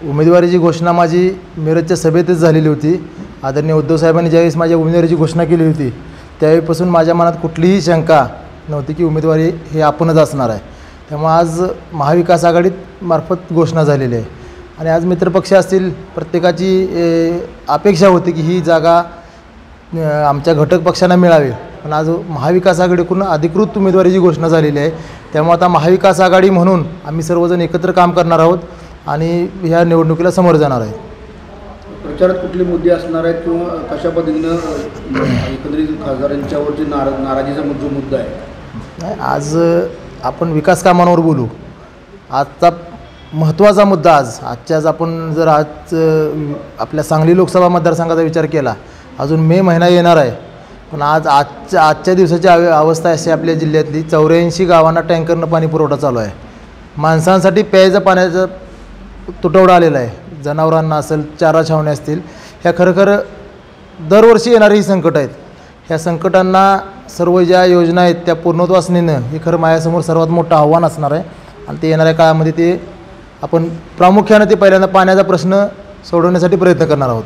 उमेदवारीची घोषणा माझी मिरजच्या सभेतच झालेली होती। आदरणीय उद्धव साहेबांनी ज्यावेळेस माझ्या उमेदवारीची घोषणा केली होती त्यावेळेपासून माझ्या मनात कुठलीही शंका नव्हती की उमेदवारी हे आपणच असणार आहे। त्यामुळे आज महाविकास आघाडीत मार्फत घोषणा झालेली आहे आणि आज मित्रपक्ष असतील प्रत्येकाची अपेक्षा होती की ही जागा आमच्या घटक पक्षांना मिळावी, पण आज महाविकास आघाडीकडून अधिकृत उमेदवारीची घोषणा झालेली आहे। त्यामुळे आता महाविकास आघाडी म्हणून आम्ही सर्वजण एकत्र काम करणार आहोत आणि ह्या निवडणुकीला समोर जाणार आहे। प्रचारात कुठले मुद्दे असणार आहेत किंवा कशा पद्धतीनं एकंदरीत खासदारांच्यावरती नाराजीचा जो मुद्दा आहे? आज आपण विकास कामांवर बोलू। आजचा महत्त्वाचा मुद्दा आजच्या आपण जर आज आपल्या सांगली लोकसभा मतदारसंघाचा विचार केला, अजून मे महिना येणार आहे, पण आजच्या दिवसाची अवस्था अशी आपल्या जिल्ह्यातली 84 गावांना टँकरनं पाणी पुरवठा चालू आहे। माणसांसाठी प्यायचं पाण्याचा तुटवडा आलेला आहे, जनावरांना असेल, चारा छावण्या असतील, ह्या खरं दरवर्षी येणारी ही संकट आहेत। ह्या संकटांना सर्व ज्या योजना आहेत त्या पूर्णत्वास नेणं हे खरं माझ्यासमोर सर्वात मोठं आव्हान असणार आहे आणि ते येणाऱ्या काळामध्ये ते आपण प्रामुख्यानं ते पहिल्यांदा पाण्याचा प्रश्न सोडवण्यासाठी प्रयत्न करणार आहोत।